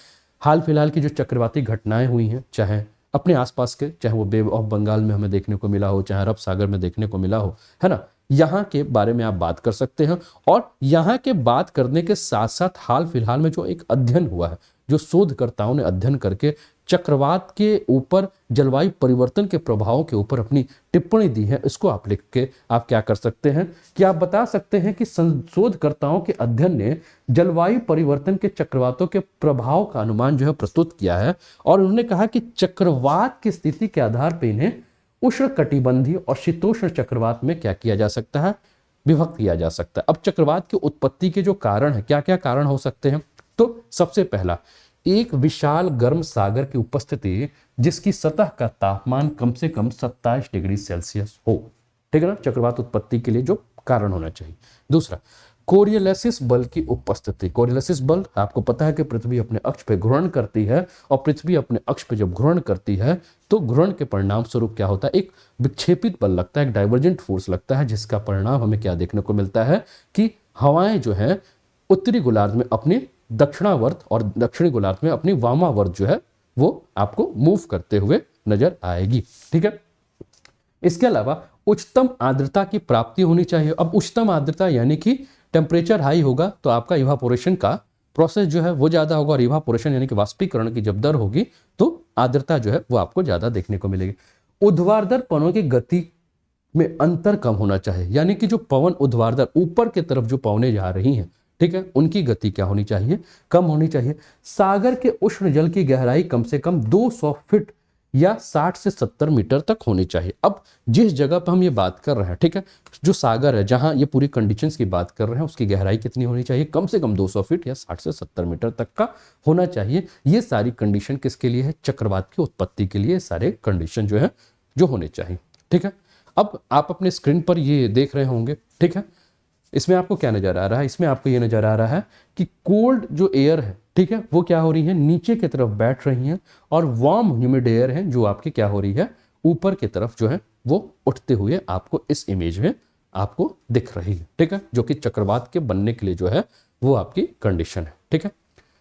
हाल फिलहाल की जो चक्रवाती घटनाएं हुई हैं, चाहे अपने आसपास के, चाहे वो बे ऑफ बंगाल में हमें देखने को मिला हो, चाहे अरब सागर में देखने को मिला हो, है ना, यहाँ के बारे में आप बात कर सकते हैं। और यहाँ के बात करने के साथ साथ हाल फिलहाल में जो एक अध्ययन हुआ है, जो शोधकर्ताओं ने अध्ययन करके चक्रवात के ऊपर जलवायु परिवर्तन के प्रभावों के ऊपर अपनी टिप्पणी दी है, इसको आप लिख के आप क्या कर सकते हैं कि आप बता सकते हैं कि शोधकर्ताओं के अध्ययन ने जलवायु परिवर्तन के चक्रवातों के प्रभाव का अनुमान जो है प्रस्तुत किया है। और उन्होंने कहा कि चक्रवात की स्थिति के आधार पर इन्हें उष्ण कटिबंधीय और शीतोष्ण चक्रवात में क्या किया जा सकता है, विभक्त किया जा सकता है। अब चक्रवात की उत्पत्ति के जो कारण है, क्या क्या कारण हो सकते हैं, तो सबसे पहला, एक विशाल गर्म सागर की उपस्थिति जिसकी सतह का तापमान कम से कम 27 डिग्री सेल्सियस हो, ठीक है ना, चक्रवात उत्पत्ति के लिए जो कारण होना चाहिए। दूसरा, कोरियोलिस बल की उपस्थिति। कोरियोलिस बल आपको पता है कि पृथ्वी अपने अक्ष पे घूर्णन करती है, और पृथ्वी अपने अक्ष पे जब घूर्णन करती है तो घूर्णन के परिणाम स्वरूप क्या होता है, एक विक्षेपित बल लगता है, एक डाइवर्जेंट फोर्स लगता है, जिसका परिणाम हमें क्या देखने को मिलता है कि हवाएं जो है उत्तरी गोलार्ध में अपनी दक्षिणावर्त और दक्षिणी गोलार्ध में अपनी वामावर्त जो है वो आपको मूव करते हुए नजर आएगी, ठीक है। इसके अलावा उच्चतम आर्द्रता की प्राप्ति होनी चाहिए। अब उच्चतम आर्द्रता यानी कि टेम्परेचर हाई होगा तो आपका इवापोरेशन का प्रोसेस जो है वो ज्यादा होगा, और इवापोरेशन यानी कि वाष्पीकरण की जब दर होगी तो आर्द्रता जो है वो आपको ज्यादा देखने को मिलेगी। ऊर्ध्वाधर पवनों की गति में अंतर कम होना चाहिए, यानी कि जो पवन ऊर्ध्वाधर ऊपर की तरफ जो पवनें जा रही हैं, ठीक है, उनकी गति क्या होनी चाहिए, कम होनी चाहिए। सागर के उष्ण जल की गहराई कम से कम 200 फीट या 60 से 70 मीटर तक होनी चाहिए। अब जिस जगह पर हम ये बात कर रहे हैं, ठीक है, जो सागर है जहां ये पूरी कंडीशंस की बात कर रहे हैं, उसकी गहराई कितनी होनी चाहिए, कम से कम 200 फीट या 60 से 70 मीटर तक का होना चाहिए। ये सारी कंडीशन किसके लिए है, चक्रवात की उत्पत्ति के लिए सारे कंडीशन जो है जो होने चाहिए, ठीक है। अब आप अपने स्क्रीन पर ये देख रहे होंगे, ठीक है, इसमें आपको क्या नजर आ रहा है, इसमें आपको ये नजर आ रहा है कि कोल्ड जो एयर है, ठीक है, वो क्या हो रही है, नीचे की तरफ बैठ रही है, और वार्म ह्यूमिड एयर है जो आपकी क्या हो रही है, ऊपर की तरफ जो है वो उठते हुए आपको इस इमेज में आपको दिख रही है, ठीक है, जो कि चक्रवात के बनने के लिए जो है वो आपकी कंडीशन है, ठीक है।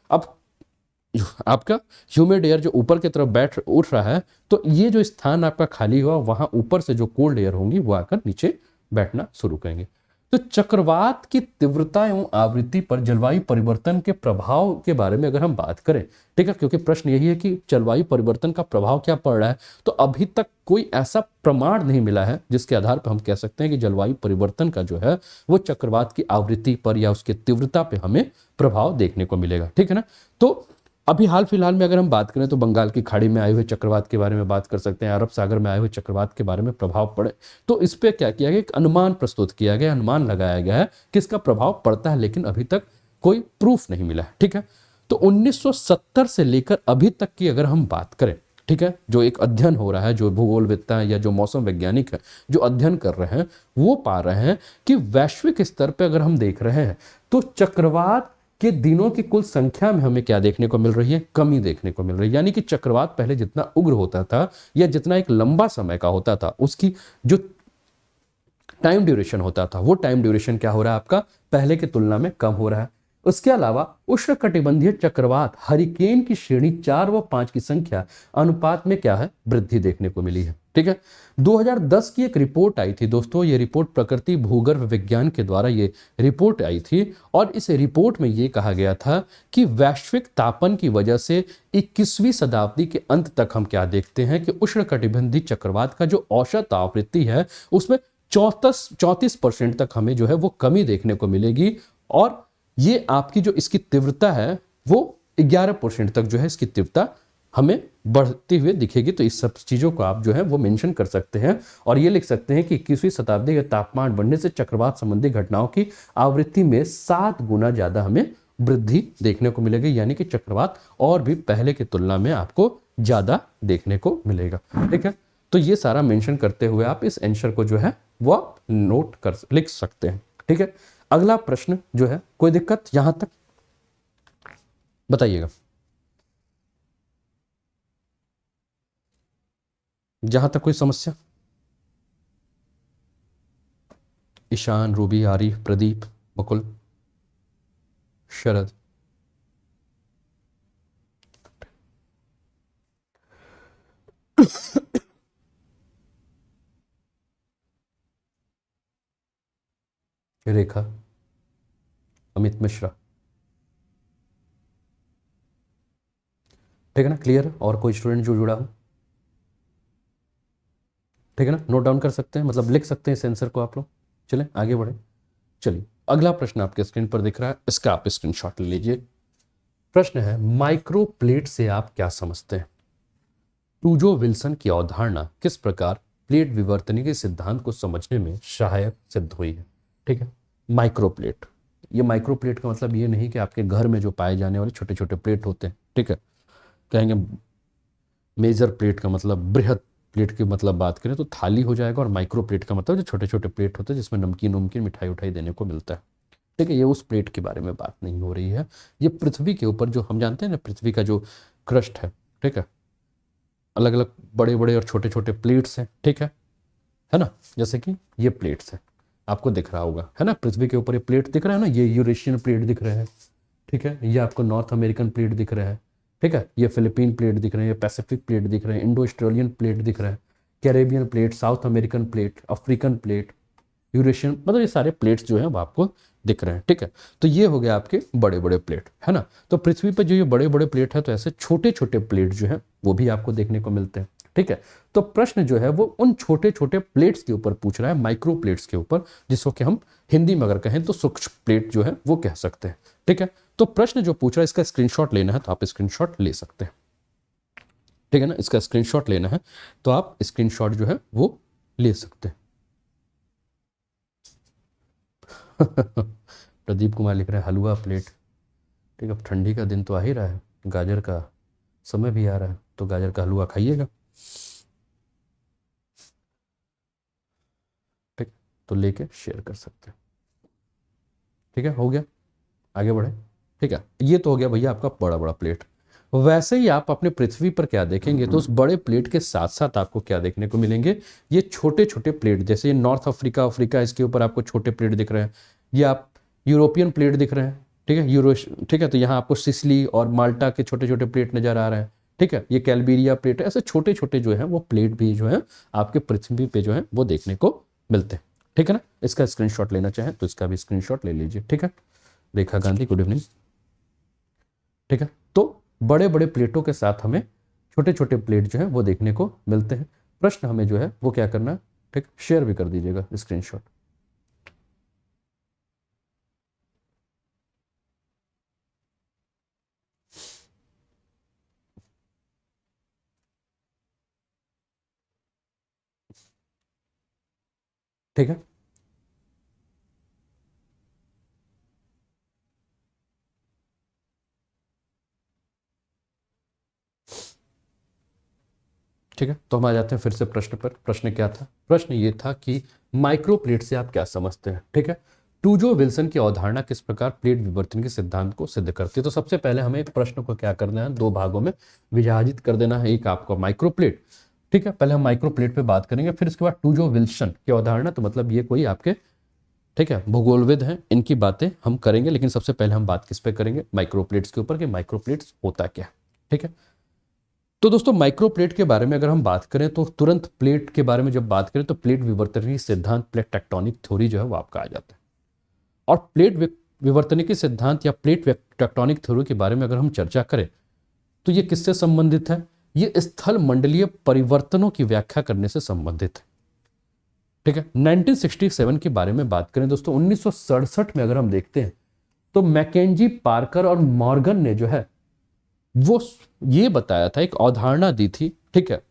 अब आपका ह्यूमिड एयर जो ऊपर की तरफ बैठ उठ रहा है, तो ये जो स्थान आपका खाली हुआ, वहां ऊपर से जो कोल्ड एयर होंगी वो आकर नीचे बैठना शुरू करेंगे। तो चक्रवात की तीव्रता एवं आवृत्ति पर जलवायु परिवर्तन के प्रभाव के बारे में अगर हम बात करें, ठीक है, क्योंकि प्रश्न यही है कि जलवायु परिवर्तन का प्रभाव क्या पड़ रहा है, तो अभी तक कोई ऐसा प्रमाण नहीं मिला है जिसके आधार पर हम कह सकते हैं कि जलवायु परिवर्तन का जो है वो चक्रवात की आवृत्ति पर या उसकी तीव्रता पर हमें प्रभाव देखने को मिलेगा, ठीक है ना। तो अभी हाल फिलहाल में अगर हम बात करें तो बंगाल की खाड़ी में आए हुए चक्रवात के बारे में बात कर सकते हैं, अरब सागर में आए हुए चक्रवात के बारे में प्रभाव पड़े, तो इस पे क्या किया गया, एक अनुमान प्रस्तुत किया गया, अनुमान लगाया गया है कि इसका प्रभाव पड़ता है, लेकिन अभी तक कोई प्रूफ नहीं मिला है, ठीक है। तो 1970 से लेकर अभी तक की अगर हम बात करें, ठीक है, जो एक अध्ययन हो रहा है, जो भूगोलवेत्ता या जो मौसम वैज्ञानिक है जो अध्ययन कर रहे हैं, वो पा रहे हैं कि वैश्विक स्तर पर अगर हम देख रहे हैं तो चक्रवात के दिनों की कुल संख्या में हमें क्या देखने को मिल रही है, कमी देखने को मिल रही है। यानी कि चक्रवात पहले जितना उग्र होता था या जितना एक लंबा समय का होता था, उसकी जो टाइम ड्यूरेशन होता था, वो टाइम ड्यूरेशन क्या हो रहा है आपका, पहले की तुलना में कम हो रहा है। उसके अलावा उष्णकटिबंधीय चक्रवात हरिकेन की श्रेणी 4 व 5 की संख्या अनुपात में क्या है, वृद्धि देखने को मिली है, ठीक है। 2010 की एक रिपोर्ट आई थी दोस्तों, ये रिपोर्ट प्रकृति भूगर्भ विज्ञान के द्वारा ये रिपोर्ट आई थी, और इस रिपोर्ट में ये कहा गया था कि वैश्विक तापन की वजह से 21वीं शताब्दी के अंत तक हम क्या देखते हैं कि उष्णकटिबंधीय चक्रवात का जो औसत आवृत्ति है उसमें 34% तक हमें जो है वो कमी देखने को मिलेगी, और ये आपकी जो इसकी तीव्रता है वो 11% तक जो है इसकी तीव्रता हमें बढ़ती हुई दिखेगी। तो इस सब चीजों को आप जो है वो मेंशन कर सकते हैं, और ये लिख सकते हैं कि 21वीं शताब्दी के तापमान बढ़ने से चक्रवात संबंधी घटनाओं की आवृत्ति में 7 गुना ज्यादा हमें वृद्धि देखने को मिलेगी, यानी कि चक्रवात और भी पहले की तुलना में आपको ज्यादा देखने को मिलेगा, ठीक है। तो ये सारा मेंशन करते हुए आप इस आंसर को जो है वो नोट कर लिख सकते हैं, ठीक है। अगला प्रश्न जो है, कोई दिक्कत यहां तक बताइएगा, जहां तक कोई समस्या। ईशान, रूबी, आरिफ, प्रदीप, मुकुल, शरद। रेखा, अमित मिश्रा। ठीक है ना, क्लियर? और कोई स्टूडेंट जो जुड़ा हो? ठीक है ना, नोट डाउन कर सकते हैं, मतलब लिख सकते हैं इस आंसर को आप लोग। चलें आगे बढ़े। चलिए, अगला प्रश्न आपके स्क्रीन पर दिख रहा है, इसका आप स्क्रीनशॉट ले लीजिए। प्रश्न है, माइक्रो प्लेट से आप क्या समझते हैं? टूजो विल्सन की अवधारणा किस प्रकार प्लेट विवर्तनी के सिद्धांत को समझने में सहायक सिद्ध हुई है? ठीक है, माइक्रो प्लेट। ये माइक्रो प्लेट का मतलब ये नहीं कि आपके घर में जो पाए जाने वाले छोटे छोटे प्लेट होते हैं। ठीक है, कहेंगे मेजर प्लेट का मतलब बृहद प्लेट की मतलब बात करें तो थाली हो जाएगा, और माइक्रो प्लेट का मतलब जो छोटे छोटे प्लेट होते हैं जिसमें नमकीन नमकीन मिठाई उठाई देने को मिलता है। ठीक है, ये उस प्लेट के बारे में बात नहीं हो रही है। ये पृथ्वी के ऊपर जो हम जानते हैं ना, पृथ्वी का जो क्रस्ट है, ठीक है, अलग अलग बड़े बड़े और छोटे छोटे प्लेट्स हैं। ठीक है ना, जैसे कि ये प्लेट्स हैं, आपको दिख रहा होगा, है ना, पृथ्वी के ऊपर ये प्लेट दिख रहा है ना, ये यूरेशियन प्लेट दिख रहे हैं। ठीक है, ये आपको नॉर्थ अमेरिकन प्लेट दिख रहा है। ठीक है, ये फिलीपीन प्लेट दिख रहे हैं, ये पैसिफिक प्लेट दिख रहे हैं, इंडो ऑस्ट्रेलियन प्लेट दिख रहा है, Caribbean plate, south American plate, African plate, Eurasian, मतलब ये सारे प्लेट्स जो हैं वो आपको दिख रहे हैं। ठीक है, तो ये हो गया आपके बड़े बड़े प्लेट, है ना। तो पृथ्वी पर जो ये बड़े बड़े प्लेट है, तो ऐसे छोटे छोटे प्लेट जो है वो भी आपको देखने को मिलते हैं। ठीक है, तो प्रश्न जो है वो उन छोटे छोटे प्लेट्स के ऊपर पूछ रहा है, माइक्रो प्लेट्स के ऊपर, जिसको कि हम हिंदी में अगर कहें तो सूक्ष्म प्लेट जो है वो कह सकते हैं। ठीक है, तो प्रश्न जो पूछ रहा है इसका स्क्रीनशॉट लेना है तो आप स्क्रीनशॉट ले सकते हैं। ठीक है ना, इसका स्क्रीनशॉट लेना है तो आप स्क्रीनशॉट जो है वो ले सकते हैं। प्रदीप कुमार लिख रहे हैं हलवा प्लेट। ठीक है, अब ठंडी का दिन तो आ ही रहा है, गाजर का समय भी आ रहा है, तो गाजर का हलवा खाइएगा। ठीक, तो लेके शेयर कर सकते हैं। ठीक है, हो गया, आगे बढ़े। ठीक है, ये तो हो गया भैया आपका बड़ा बड़ा प्लेट। वैसे ही आप अपने पृथ्वी पर क्या देखेंगे तो उस बड़े प्लेट के साथ साथ आपको क्या देखने को मिलेंगे, ये छोटे छोटे प्लेट, जैसे ये नॉर्थ अफ्रीका, अफ्रीका, इसके ऊपर आपको छोटे प्लेट दिख रहे हैं। ये आप यूरोपियन प्लेट दिख रहे हैं। ठीक है, यूरो, ठीक है, तो यहाँ आपको सिसिली और माल्टा के छोटे छोटे प्लेट नजर आ रहे हैं। ठीक है, ये कैलबेरिया प्लेट है, ऐसे छोटे छोटे जो है वो प्लेट भी जो है आपके पृथ्वी पे जो है वो देखने को मिलते हैं। ठीक है ना, इसका स्क्रीनशॉट लेना चाहें तो इसका भी स्क्रीनशॉट ले लीजिए। ठीक है, रेखा गांधी, गुड इवनिंग। ठीक है, तो बड़े बड़े प्लेटों के साथ हमें छोटे छोटे प्लेट जो है वो देखने को मिलते हैं। प्रश्न हमें जो है वो क्या करना है, ठीक, शेयर भी कर दीजिएगा स्क्रीनशॉट। ठीक है, ठीक है, तो हम आ जाते हैं फिर से प्रश्न पर। प्रश्न क्या था? प्रश्न ये था कि माइक्रो प्लेट से आप क्या समझते हैं। ठीक है, टूजो विल्सन की अवधारणा किस प्रकार प्लेट विवर्तन के सिद्धांत को सिद्ध करती है। तो सबसे पहले हमें प्रश्न को क्या करना है, दो भागों में विभाजित कर देना है। एक आपका माइक्रो प्लेट, ठीक है, पहले हम माइक्रो प्लेट पे बात करेंगे, फिर इसके बाद टूजो विल्सन की अवधारणा, तो मतलब ये कोई आपके, ठीक है, भूगोलविद हैं, इनकी बातें हम करेंगे। लेकिन सबसे पहले हम बात किस पे करेंगे, माइक्रोप्लेट्स के ऊपर, कि माइक्रोप्लेट्स होता क्या है। ठीक है, तो दोस्तों माइक्रोप्लेट के बारे में अगर हम बात करें तो तुरंत प्लेट के बारे में जब बात करें तो प्लेट विवर्तनिकी सिद्धांत, प्लेट टेक्टोनिक थ्योरी जो है वो आपका आ जाता है। और प्लेट विवर्तनिकी सिद्धांत या प्लेट टेक्टोनिक थ्योरी के बारे में अगर हम चर्चा करें तो ये किससे संबंधित है, ये स्थल मंडलीय परिवर्तनों की व्याख्या करने से संबंधित है। ठीक है, 1967 के बारे में बात करें दोस्तों, 1967 में अगर हम देखते हैं तो मैकेंजी, पार्कर और मॉर्गन ने जो है वो ये बताया था, एक अवधारणा दी थी। ठीक है,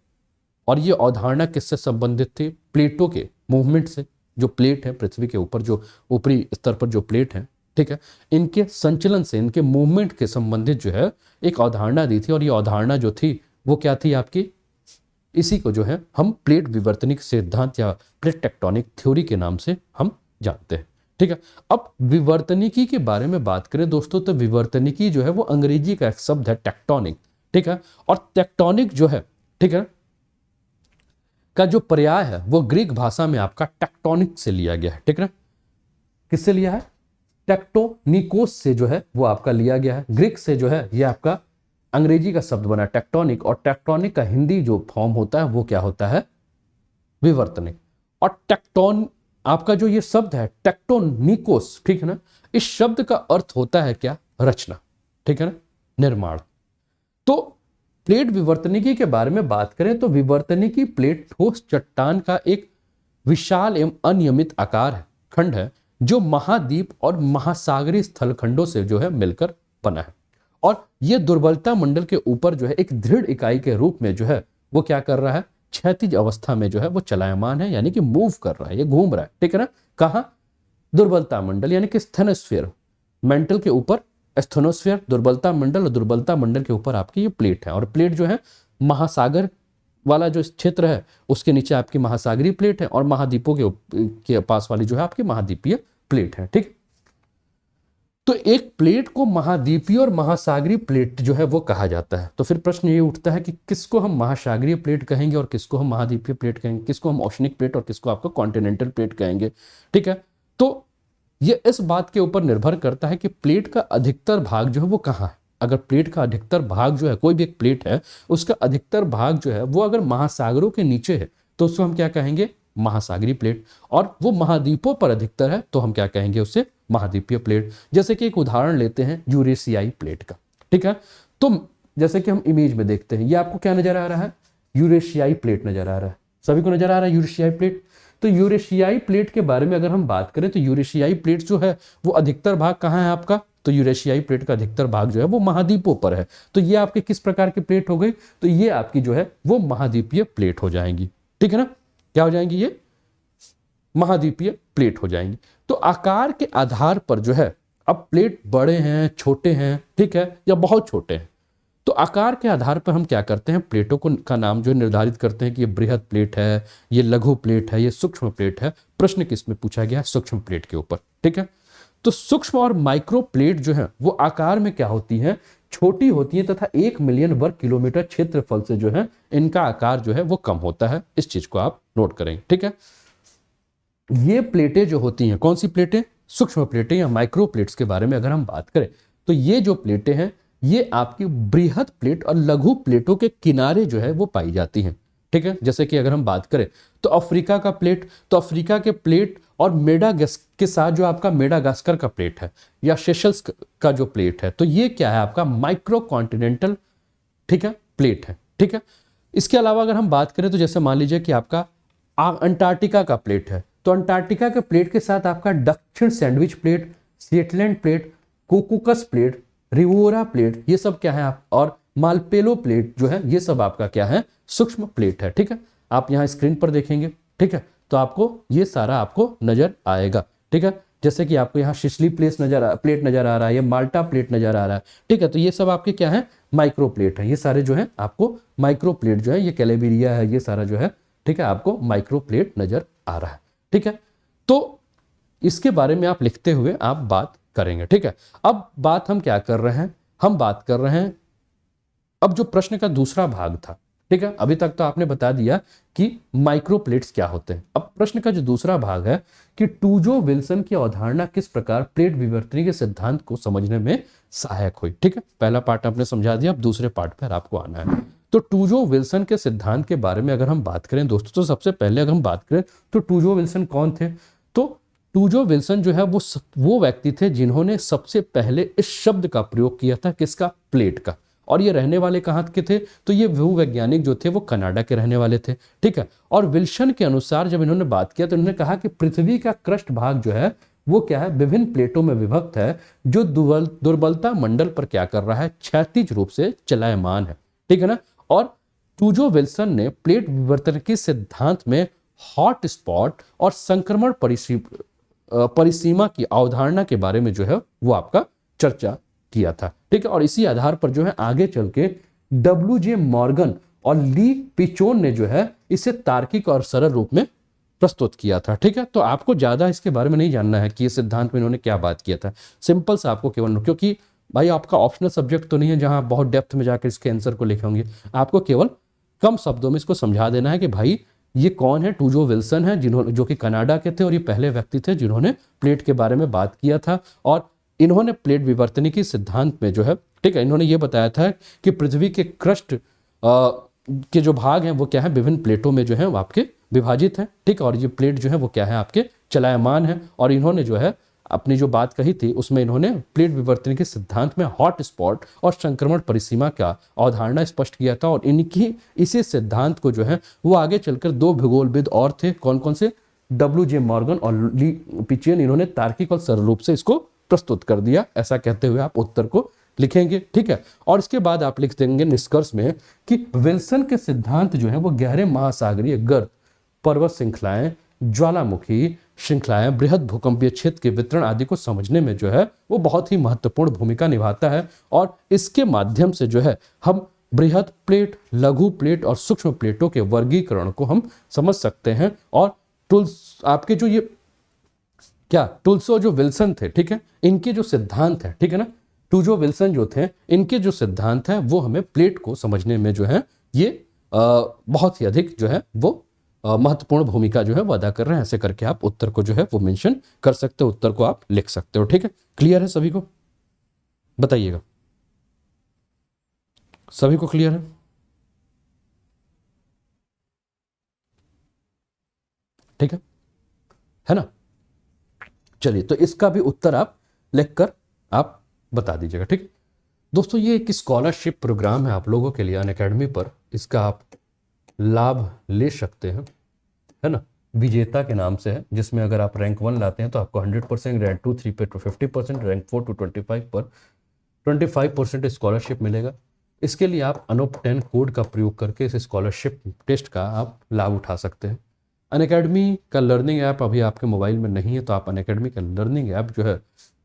और ये अवधारणा किससे संबंधित थी, प्लेटों के मूवमेंट से। जो प्लेट है पृथ्वी के ऊपर, जो ऊपरी स्तर पर जो प्लेट है, ठीक है, इनके संचलन से, इनके मूवमेंट के संबंधित जो है एक अवधारणा दी थी। और ये अवधारणा जो थी वो क्या थी आपकी, इसी को जो है हम प्लेट विवर्तनिक सिद्धांत या प्लेट टेक्टोनिक थ्योरी के नाम से हम जानते हैं। ठीक है, अब विवर्तनिकी के बारे में बात करें दोस्तों, तो विवर्तनिकी जो है वो अंग्रेजी का एक शब्द है टेक्टोनिक। ठीक है, और टेक्टोनिक जो है, ठीक है, का जो पर्याय है वो ग्रीक भाषा में आपका टेक्टोनिक से लिया गया है। ठीक है, किससे लिया है? टेक्टोनिकोस से जो है वो आपका लिया गया है। ग्रीक से जो है ये आपका अंग्रेजी का शब्द बना टेक्टोनिक, और टेक्टोनिक का हिंदी जो फॉर्म होता है वो क्या होता है? विवर्तनिक। और टेक्टोन आपका जो ये शब्द है टेक्टोनिकोस, ठीक है ना, इस शब्द का अर्थ होता है क्या? रचना, ठीक है ना, निर्माण। तो प्लेट विवर्तनिकी के बारे में बात करें तो विवर्तनिकी प्लेट ठोस चट्टान का एक विशाल एवं अनियमित आकार है, खंड है, जो महाद्वीप और महासागरीय स्थलखंडों से जो है मिलकर बना है। और यह दुर्बलता मंडल के ऊपर जो है एक दृढ़ इकाई के रूप में जो है वो क्या कर रहा है? क्षैतिज अवस्था में जो है वो चलायमान है, यानी कि मूव कर रहा है, ये घूम रहा है, ठीक है ना। कहाँ? दुर्बलता मंडल यानी कि स्थेनोस्फीयर, मेंटल के ऊपर स्थेनोस्फीयर, दुर्बलता मंडल, और दुर्बलता मंडल के ऊपर आपकी ये प्लेट है। और प्लेट जो है महासागर वाला जो क्षेत्र है उसके नीचे आपकी महासागरीय प्लेट है, और महाद्वीपों के पास वाली जो है आपकी महाद्वीपीय प्लेट है, ठीक। तो एक प्लेट को महाद्वीपीय और महासागरीय प्लेट जो है वो कहा जाता है। तो फिर प्रश्न ये उठता है कि किसको हम महासागरीय प्लेट कहेंगे और किसको हम महाद्वीपीय प्लेट कहेंगे, किसको हम ओशनिक प्लेट और किसको आपको कॉन्टिनेंटल प्लेट कहेंगे, ठीक है। तो ये इस बात के ऊपर निर्भर करता है कि प्लेट का अधिकतर भाग जो है वो कहाँ है। अगर प्लेट का अधिकतर भाग जो है, कोई भी एक प्लेट है उसका अधिकतर भाग जो है वो अगर महासागरों के नीचे है तो उसको हम क्या कहेंगे? महासागरीय प्लेट। और वो महाद्वीपों पर अधिकतर है तो हम क्या कहेंगे? उसे महाद्वीपीय प्लेट। जैसे कि एक उदाहरण लेते हैं यूरेशियाई प्लेट का, ठीक है। तो जैसे कि हम इमेज में देखते हैं, ये आपको क्या नजर आ रहा है? यूरेशियाई प्लेट नजर आ रहा है, सभी को नजर आ रहा है यूरेशियाई प्लेट। तो यूरेशियाई प्लेट के बारे में अगर हम बात करें तो यूरेशियाई प्लेट जो है वो अधिकतर भाग कहाँ है आपका? तो यूरेशियाई प्लेट का अधिकतर भाग जो है वो महाद्वीपों पर है। तो ये आपके किस प्रकार की प्लेट हो गई? तो ये आपकी जो है वो महाद्वीपीय प्लेट हो जाएंगी, ठीक है ना। क्या हो जाएंगी? ये महाद्वीपीय प्लेट हो जाएंगी। तो आकार के आधार पर जो है, अब प्लेट बड़े हैं, छोटे हैं, ठीक है, या बहुत छोटे हैं, तो आकार के आधार पर हम क्या करते हैं? प्लेटों को का नाम जो निर्धारित करते हैं कि ये बृहद प्लेट है, ये लघु प्लेट है, ये सूक्ष्म प्लेट है। प्रश्न किसमें पूछा गया है? सूक्ष्म प्लेट के ऊपर, ठीक है। तो सूक्ष्म और माइक्रो प्लेट जो है वो आकार में क्या होती है? छोटी होती है, तथा 1 मिलियन वर्ग किलोमीटर क्षेत्रफल से जो है इनका आकार जो है वो कम होता है। इस चीज को आप नोट करेंगे, ठीक है। ये प्लेटें जो होती हैं, कौन सी प्लेटें? सूक्ष्म प्लेटें या माइक्रो प्लेट्स के बारे में अगर हम बात करें तो ये जो प्लेटें हैं ये आपकी बृहद प्लेट और लघु प्लेटों के किनारे जो है वो पाई जाती हैं, ठीक है। जैसे कि अगर हम बात करें तो अफ्रीका का प्लेट, तो अफ्रीका के प्लेट और मेडागास्कर के साथ जो आपका मेडागास्कर का प्लेट है या सेशल्स का जो प्लेट है, तो ये क्या है? आपका माइक्रो कॉन्टिनेंटल, ठीक है, प्लेट है, ठीक है। इसके अलावा अगर हम बात करें तो जैसे मान लीजिए कि आपका अंटार्कटिका का प्लेट है, तो अंटार्कटिका के प्लेट के साथ आपका दक्षिण सैंडविच प्लेट, शेटलैंड प्लेट, कोकुकस प्लेट, रिवोरा प्लेट, ये सब क्या है आप, और मालपेलो प्लेट जो है ये सब आपका क्या है? सूक्ष्म प्लेट है, ठीक है। आप यहाँ स्क्रीन पर देखेंगे, ठीक है, तो आपको ये सारा आपको नजर आएगा, ठीक है। जैसे कि आपको यहाँ शिस्ली प्लेट नजर आ रहा है, ये माल्टा प्लेट नजर आ रहा है, ठीक है। तो ये सब आपके क्या है? माइक्रो प्लेट है। ये सारे जो है आपको माइक्रो प्लेट जो है, ये कैलेबिरिया है, ये सारा जो है, ठीक है, आपको माइक्रो प्लेट नजर आ रहा है, ठीक है। तो इसके बारे में आप लिखते हुए आप बात करेंगे, ठीक है। अब बात हम क्या कर रहे हैं? हम बात कर रहे हैं अब जो प्रश्न का दूसरा भाग था, ठीक है। अभी तक तो आपने बता दिया कि माइक्रो प्लेट्स क्या होते हैं। अब प्रश्न का जो दूसरा भाग है कि टूजो विल्सन की अवधारणा किस प्रकार प्लेट विवर्तनी के सिद्धांत को समझने में सहायक हुई, ठीक है। पहला पार्ट आपने समझा दिया, अब दूसरे पार्ट पर आपको आना है। तो टूजो विल्सन के सिद्धांत के बारे में अगर हम बात करें दोस्तों, तो सबसे पहले अगर हम बात करें तो टूजो विल्सन कौन थे? तो टूजो विल्सन जो है वो व्यक्ति थे जिन्होंने सबसे पहले इस शब्द का प्रयोग किया था, किसका? प्लेट का। और ये रहने वाले कहाँ के थे? तो ये भूवैज्ञानिक जो थे वो कनाडा के रहने वाले थे, ठीक है। और विल्सन के अनुसार जब इन्होंने बात किया तो इन्होंने कहा कि पृथ्वी का क्रस्ट भाग जो है वो क्या है? विभिन्न प्लेटों में विभक्त है, जो दुर्बलता मंडल पर क्या कर रहा है? क्षैतिज रूप से चलायमान है, ठीक है ना। और टूजो विल्सन ने प्लेट विवर्तन के सिद्धांत में हॉट स्पॉट और संक्रमण परिसीमा की अवधारणा के बारे में जो है वो आपका चर्चा किया था, ठीक है। और इसी आधार पर जो है आगे चल के WJ मॉर्गन और ली पिचोन ने जो है इसे तार्किक और सरल रूप में प्रस्तुत किया था, ठीक है। तो आपको ज्यादा इसके बारे में नहीं जानना है कि ये सिद्धांत में इन्होंने क्या बात किया था। सिंपल सा आपको केवल, क्योंकि भाई आपका ऑप्शनल सब्जेक्ट तो नहीं है जहां बहुत डेप्थ में जाकर इसके आंसर को लिखे होंगे, आपको केवल कम शब्दों में इसको समझा देना है कि भाई ये कौन है? टूजो विल्सन है, जिन्होंने, जो कि कनाडा के थे और ये पहले व्यक्ति थे जिन्होंने प्लेट के बारे में बात किया था। और इन्होंने प्लेट विवर्तनिकी सिद्धांत में जो है, ठीक है, इन्होंने ये बताया था कि पृथ्वी के क्रस्ट के जो भाग हैं वो क्या है, विभिन्न प्लेटों में जो है वो आपके विभाजित है, ठीक है। और ये प्लेट जो है वो क्या है, आपके चलायमान है। और इन्होंने जो है अपनी जो बात कही थी उसमें इन्होंने प्लेट विवर्तन के सिद्धांत में हॉट स्पॉट और संक्रमण परिसीमा का अवधारणा स्पष्ट किया था। और इनकी इसी सिद्धांत को जो है वो आगे चलकर दो भूगोलविद और थे, कौन कौन से? W.J. मॉर्गन और ली पिचियन। इन्होंने तार्किक और सरल रूप से इसको प्रस्तुत कर दिया। ऐसा कहते हुए आप उत्तर को लिखेंगे, ठीक है। और इसके बाद आप लिख देंगे निष्कर्ष में कि विल्सन के सिद्धांत जो है वो गहरे महासागरीय गर्त, पर्वत श्रृंखलाएं, ज्वालामुखी श्रृंखलाएं, बृहद भूकंपीय क्षेत्र के वितरण आदि को समझने में जो है वो बहुत ही महत्वपूर्ण भूमिका निभाता है। और इसके माध्यम से जो है हम बृहद प्लेट, लघु प्लेट और सूक्ष्म प्लेटों के वर्गीकरण को हम समझ सकते हैं। और टूल्स आपके जो ये क्या टुल्सो जो विल्सन थे, ठीक है, इनके जो सिद्धांत है, ठीक है ना, टूजो विल्सन जो थे, इनके जो सिद्धांत है वो हमें प्लेट को समझने में जो है ये बहुत ही अधिक जो है वो महत्वपूर्ण भूमिका जो है वो अदा कर रहे हैं। ऐसे करके आप उत्तर को जो है वो मेंशन कर सकते हो, उत्तर को आप लिख सकते हो, ठीक है। क्लियर है सभी को? बताइएगा, सभी को क्लियर है? ठीक है ना? चलिए, तो इसका भी उत्तर आप लिखकर आप बता दीजिएगा, ठीक है दोस्तों। ये एक स्कॉलरशिप प्रोग्राम है आप लोगों के लिए अनअकैडमी पर, इसका आप लाभ ले सकते हैं, है ना। विजेता के नाम से है, जिसमें अगर आप रैंक 1 लाते हैं तो आपको 100%, रैंक 2, 3 पे 50%, रैंक 4 to 25 पर 25% स्कॉलरशिप मिलेगा। इसके लिए आप अनूप 10 कोड का प्रयोग करके इस स्कॉलरशिप टेस्ट का आप लाभ उठा सकते हैं। अनअकैडमी का लर्निंग ऐप अभी आपके मोबाइल में नहीं है, तो आप अनअकैडमी का लर्निंग ऐप जो है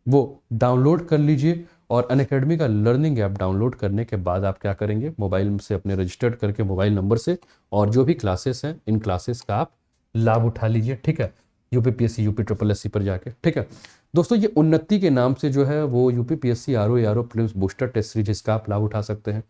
वो डाउनलोड कर लीजिए। और अनअकैडमी का लर्निंग ऐप डाउनलोड करने के बाद आप क्या करेंगे, मोबाइल से अपने रजिस्टर्ड करके मोबाइल नंबर से, और जो भी क्लासेस हैं इन क्लासेस का आप लाभ उठा लीजिए, ठीक है। यूपीपीएससी, यूपीएससी पर जाके, ठीक है दोस्तों। ये उन्नति के नाम से जो है वो UPPSC RO prelims booster test series, इसका आप लाभ उठा सकते हैं।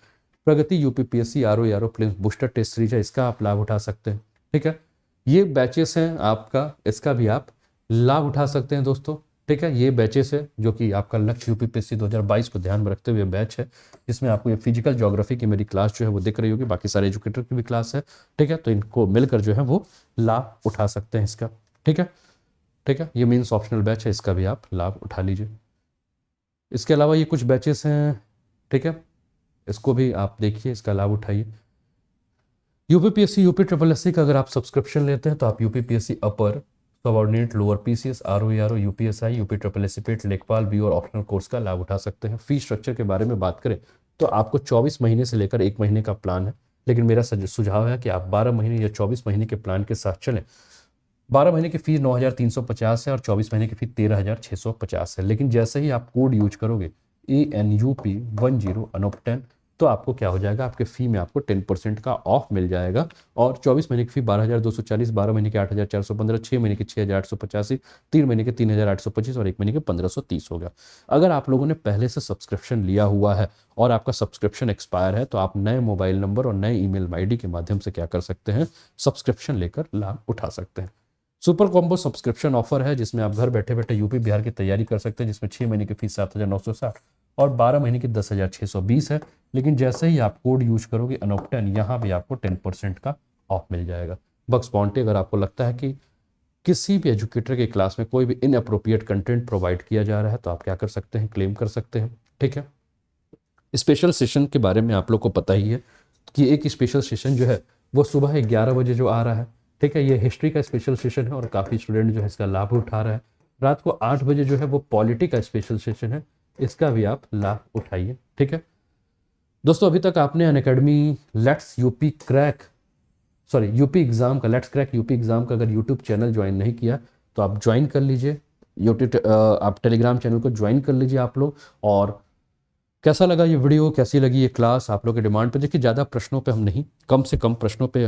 Pragati UPPSC RO prelims booster test series है, इसका आप लाभ उठा सकते हैं, ठीक है। ये बैचेस हैं आपका, इसका भी आप लाभ उठा सकते हैं दोस्तों, ठीक है। ये बैचेस है जो कि आपका लक्ष्य यूपीपीएससी 2022 को ध्यान में रखते हुए बैच है, जिसमें आपको ये फिजिकल ज्योग्राफी की मेरी क्लास जो है वो दिख रही होगी, बाकी सारे एजुकेटर की भी क्लास है, ठीक है। तो इनको मिलकर जो है वो लाभ उठा सकते हैं इसका, ठीक है, ठीक है। ये मीन्स ऑप्शनल बैच है, इसका भी आप लाभ उठा लीजिए। इसके अलावा ये कुछ बैचेस हैं, ठीक है, इसको भी आप देखिए, इसका लाभ उठाइए। यूपीपीएससी, यूपीएससी का अगर आप सब्सक्रिप्शन लेते हैं तो आप UPPSC upper, subordinate, lower PCS, RO, UPSI, UPSC PET, लेखपाल बी और ऑप्शनल कोर्स का लाभ उठा सकते हैं। फीस स्ट्रक्चर के बारे में बात करें तो आपको 24 महीने से लेकर 1 महीने का प्लान है, लेकिन मेरा सुझाव है कि आप 12 महीने या 24 महीने के प्लान के साथ चलें। 12 महीने की फीस 9,350 है और 24 महीने की फीस 13,650 है। लेकिन जैसे ही आप कोड यूज करोगे ANUP10 अनूप 10, तो आपको क्या हो जाएगा, आपके फ़ी में आपको 10% का ऑफ मिल जाएगा। और 24 महीने की फ़ी 12,240, 12 महीने की 8,415, 6 महीने की 6,885, 3 महीने के 3,825 और 1 महीने के 1,530 होगा। अगर आप लोगों ने पहले से सब्सक्रिप्शन लिया हुआ है और आपका सब्सक्रिप्शन एक्सपायर है, तो आप नए मोबाइल नंबर और नए ईमेल आईडी के माध्यम से क्या कर सकते हैं, सब्सक्रिप्शन लेकर लाभ उठा सकते हैं। सुपर कॉम्बो सब्सक्रिप्शन ऑफर है, जिसमें आप घर बैठे बैठे यूपी बिहार की तैयारी कर सकते हैं, जिसमें 6 महीने की फीस 7,960 और 12 महीने की 10,620 है। लेकिन जैसे ही आप कोड यूज करोगे अनूप 10, यहाँ भी आपको 10% का ऑफ मिल जाएगा। बग्स बाउंटी, अगर आपको लगता है कि किसी भी एजुकेटर के क्लास में कोई भी इनअप्रोप्रिएट कंटेंट प्रोवाइड किया जा रहा है, तो आप क्या कर सकते हैं, क्लेम कर सकते हैं, ठीक है। स्पेशल सेशन के बारे में आप लोग को पता ही है कि एक स्पेशल सेशन जो है वो सुबह 11 बजे जो आ रहा है, ठीक है। ये हिस्ट्री का स्पेशल सेशन है और काफ़ी स्टूडेंट जो है इसका लाभ उठा रहा है। रात को 8 बजे जो है वो पॉलिटी का स्पेशल सेशन है, इसका भी आप लाभ उठाइए, ठीक है दोस्तों। अभी तक आपने अनअकैडमी लेट्स यूपी एग्जाम का, लेट्स क्रैक यूपी एग्जाम का अगर यूट्यूब चैनल ज्वाइन नहीं किया तो आप ज्वाइन कर लीजिए। यूट्यूब आप टेलीग्राम चैनल को ज्वाइन कर लीजिए आप लोग। और कैसा लगा ये वीडियो, कैसी लगी ये क्लास, आप लोग के डिमांड पे, देखिए ज़्यादा प्रश्नों पे हम नहीं, कम से कम प्रश्नों पे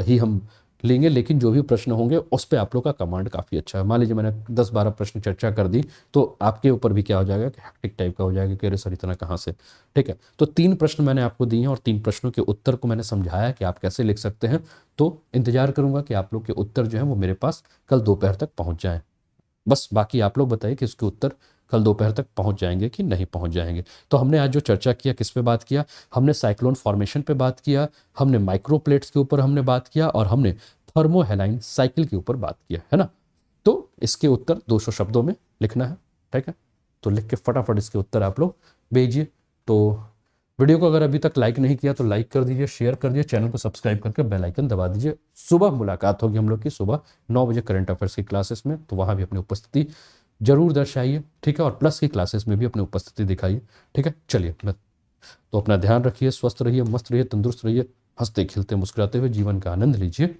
ही हम लेंगे, लेकिन जो भी प्रश्न होंगे उस पर आप लोग का कमांड काफ़ी अच्छा है। मान लीजिए मैंने 10-12 प्रश्न चर्चा कर दी, तो आपके ऊपर भी क्या हो जाएगा कि हैक्टिक टाइप का हो जाएगा कि अरे सर इतना कहाँ से। ठीक है, तो 3 प्रश्न मैंने आपको दिए हैं और 3 प्रश्नों के उत्तर को मैंने समझाया कि आप कैसे लिख सकते हैं। तो इंतजार करूंगा कि आप लोग के उत्तर जो है वो मेरे पास कल दोपहर तक पहुंच जाएं। बस बाकी आप लोग बताइए कि उसके उत्तर कल दोपहर तक पहुंच जाएंगे कि नहीं पहुंच जाएंगे। तो हमने आज जो चर्चा किया किस पे बात किया, हमने साइक्लोन फॉर्मेशन पे बात किया, हमने माइक्रोप्लेट्स के ऊपर हमने बात किया और हमने थर्मोहेलाइन साइकिल के ऊपर बात किया, है ना। तो इसके उत्तर 200 शब्दों में लिखना है, ठीक है। तो लिख के फटाफट इसके उत्तर आप लोग भेजिए। तो वीडियो को अगर अभी तक लाइक नहीं किया तो लाइक कर दीजिए, शेयर कर दीजिए, चैनल को सब्सक्राइब करके बेल आइकन दबा दीजिए। सुबह मुलाकात होगी हम लोग की सुबह 9 बजे करंट अफेयर्स की क्लासेस में, तो वहाँ भी अपनी उपस्थिति जरूर दर्शाइए, ठीक है। और प्लस की क्लासेस में भी अपनी उपस्थिति दिखाइए, ठीक है। चलिए, मैं तो अपना ध्यान रखिए, स्वस्थ रहिए, मस्त रहिए, तंदुरुस्त रहिए, हंसते खेलते मुस्कुराते हुए जीवन का आनंद लीजिए।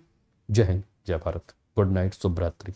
जय हिंद, जय भारत, गुड नाइट, शुभ रात्रि।